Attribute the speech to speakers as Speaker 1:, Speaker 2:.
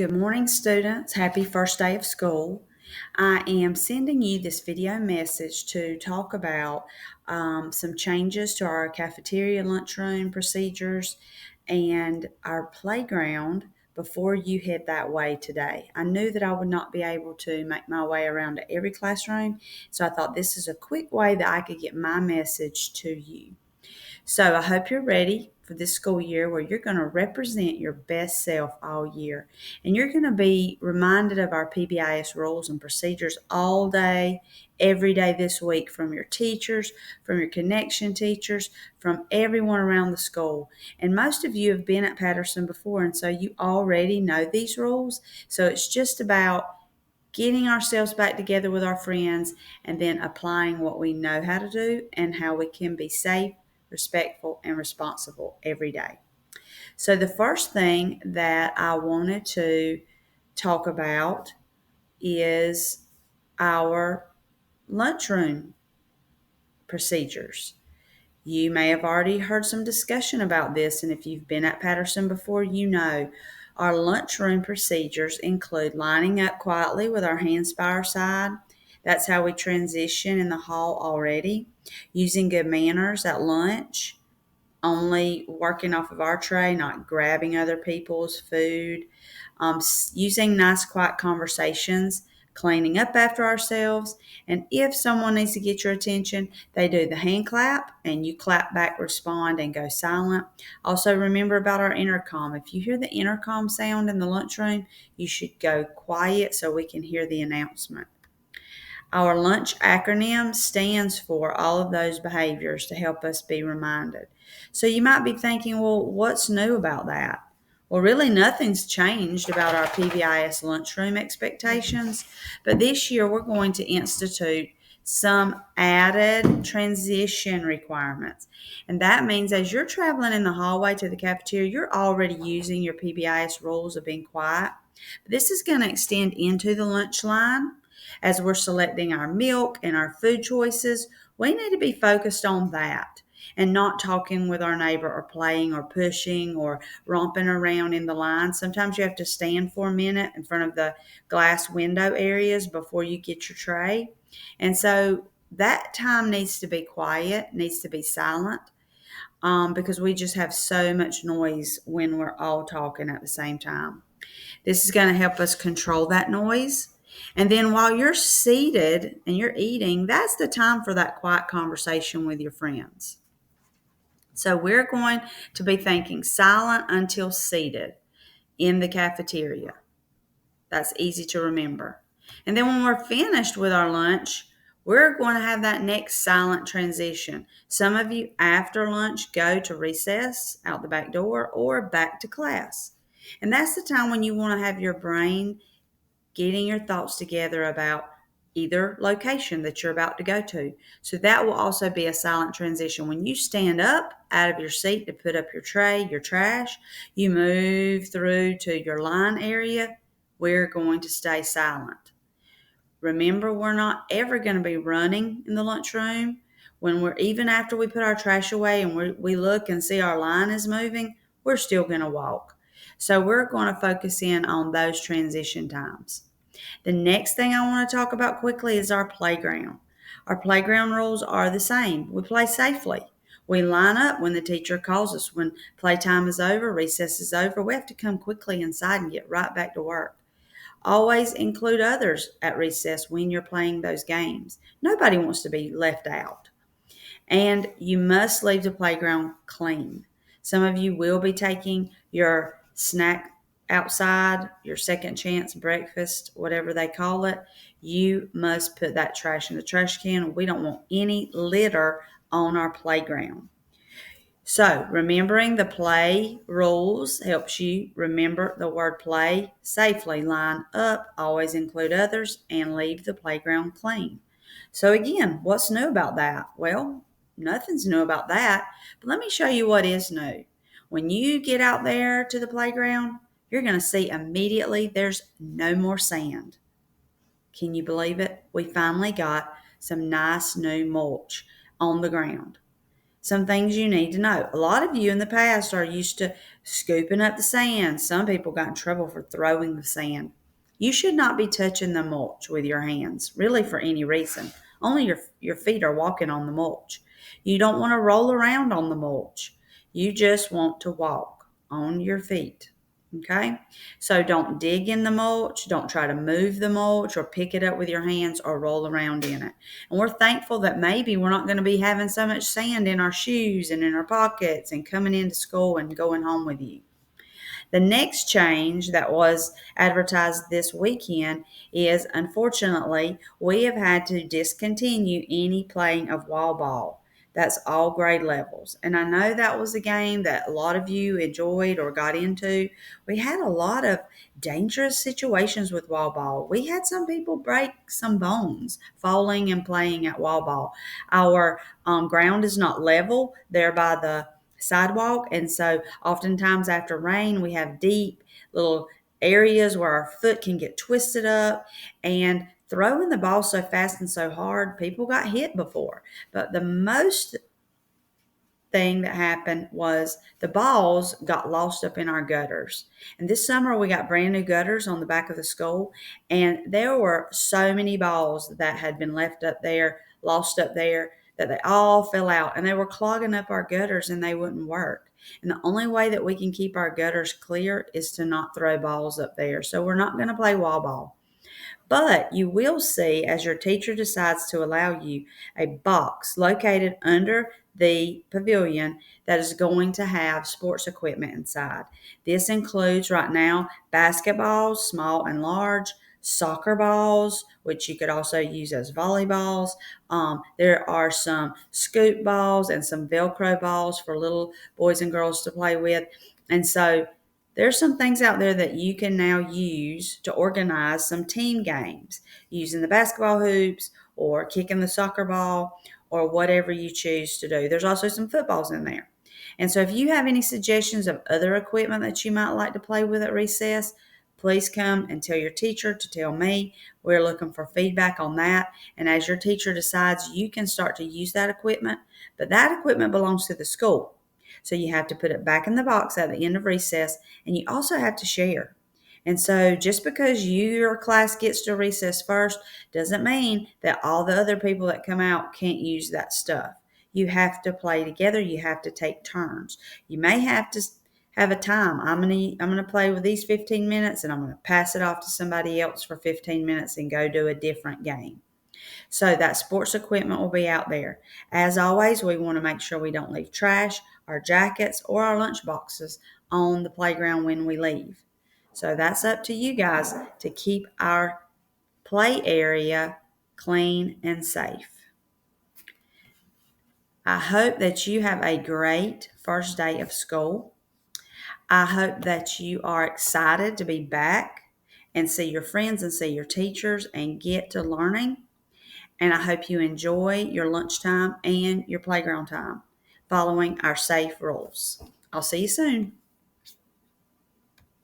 Speaker 1: Good morning, students. Happy first day of school. I am sending you this video message to talk about some changes to our cafeteria lunchroom procedures and our playground before you head that way today. I knew that I would not be able to make my way around to every classroom, so I thought this is a quick way that I could get my message to you. So I hope you're ready for this school year where you're going to represent your best self all year. And you're going to be reminded of our PBIS rules and procedures all day, every day this week from your teachers, from your connection teachers, from everyone around the school. And most of you have been at Patterson before, and so you already know these rules. So it's just about getting ourselves back together with our friends and then applying what we know how to do and how we can be safe, respectful, and responsible every day. So, the first thing that I wanted to talk about is our lunchroom procedures. You may have already heard some discussion about this, and if you've been at Patterson before, you know our lunchroom procedures include lining up quietly with our hands by our side. That's how we transition in the hall already. Using good manners at lunch, only working off of our tray, not grabbing other people's food, using nice, quiet conversations, cleaning up after ourselves. And if someone needs to get your attention, they do the hand clap and you clap back, respond, and go silent. Also, remember about our intercom. If you hear the intercom sound in the lunchroom, you should go quiet so we can hear the announcement. Our lunch acronym stands for all of those behaviors to help us be reminded. So you might be thinking, well, what's new about that? Well, really, nothing's changed about our PBIS lunchroom expectations, but this year we're going to institute some added transition requirements. And that means as you're traveling in the hallway to the cafeteria, you're already using your PBIS rules of being quiet. This is going to extend into the lunch line as we're selecting our milk and our food choices. We need to be focused on that and not talking with our neighbor or playing or pushing or romping around in the line. Sometimes you have to stand for a minute in front of the glass window areas before you get your tray. And so that time needs to be quiet, needs to be silent, because we just have so much noise when we're all talking at the same time. This is going to help us control that noise. And then while you're seated and you're eating, that's the time for that quiet conversation with your friends. So we're going to be thinking silent until seated in the cafeteria. That's easy to remember. And then when we're finished with our lunch, we're going to have that next silent transition. Some of you after lunch go to recess out the back door or back to class. And that's the time when you want to have your brain getting your thoughts together about either location that you're about to go to. So that will also be a silent transition. When you stand up out of your seat to put up your tray, your trash, you move through to your line area, we're going to stay silent. Remember, we're not ever going to be running in the lunchroom. When we're even after we put our trash away and we look and see our line is moving, we're still going to walk. So we're going to focus in on those transition times. The next thing I want to talk about quickly is our playground. Our playground rules are the same. We play safely. We line up when the teacher calls us. When playtime is over, recess is over, we have to come quickly inside and get right back to work. Always include others at recess when you're playing those games. Nobody wants to be left out. And you must leave the playground clean. Some of you will be taking your snack outside, your second chance breakfast, whatever they call it. You must put that trash in the trash can. We don't want any litter on our playground. So, remembering the play rules helps you remember the word play safely. Line up, always include others, and leave the playground clean. So, again, what's new about that? Well, nothing's new about that, but let me show you what is new. When you get out there to the playground, you're going to see immediately there's no more sand. Can you believe it? We finally got some nice new mulch on the ground. Some things you need to know. A lot of you in the past are used to scooping up the sand. Some people got in trouble for throwing the sand. You should not be touching the mulch with your hands, really for any reason. Only your feet are walking on the mulch. You don't want to roll around on the mulch. You just want to walk on your feet. Okay? So don't dig in the mulch. Don't try to move the mulch or pick it up with your hands or roll around in it. And we're thankful that maybe we're not going to be having so much sand in our shoes and in our pockets and coming into school and going home with you. The next change that was advertised this weekend is, unfortunately, we have had to discontinue any playing of wall ball. That's all grade levels. And I know that was a game that a lot of you enjoyed or got into. We had a lot of dangerous situations with wall ball. We had some people break some bones falling and playing at wall ball. Our ground is not level there by the sidewalk. And so oftentimes after rain, we have deep little areas where our foot can get twisted up, and throwing the ball so fast and so hard, people got hit before. But the most thing that happened was the balls got lost up in our gutters. And this summer we got brand new gutters on the back of the school, and there were so many balls that had been left up there, lost up there, that they all fell out and they were clogging up our gutters and they wouldn't work. And the only way that we can keep our gutters clear is to not throw balls up there. So we're not going to play wall ball. But you will see, as your teacher decides to allow you, a box located under the pavilion that is going to have sports equipment inside. This includes right now basketballs, small and large, soccer balls, which you could also use as volleyballs. There are some scoop balls and some Velcro balls for little boys and girls to play with. And so there's some things out there that you can now use to organize some team games using the basketball hoops or kicking the soccer ball or whatever you choose to do. There's also some footballs in there. And so if you have any suggestions of other equipment that you might like to play with at recess, please come and tell your teacher to tell me. We're looking for feedback on that. And as your teacher decides, you can start to use that equipment, but that equipment belongs to the school. So you have to put it back in the box at the end of recess, and you also have to share. And so just because your class gets to recess first doesn't mean that all the other people that come out can't use that stuff. You have to play together. You have to take turns. You may have to have a time. I'm gonna play with these 15 minutes, and I'm gonna pass it off to somebody else for 15 minutes and go do a different game. So that sports equipment will be out there. As always, we want to make sure we don't leave trash, our jackets, or our lunch boxes on the playground when we leave. So that's up to you guys to keep our play area clean and safe. I hope that you have a great first day of school. I hope that you are excited to be back and see your friends and see your teachers and get to learning. And I hope you enjoy your lunchtime and your playground time following our safe rules. I'll see you soon.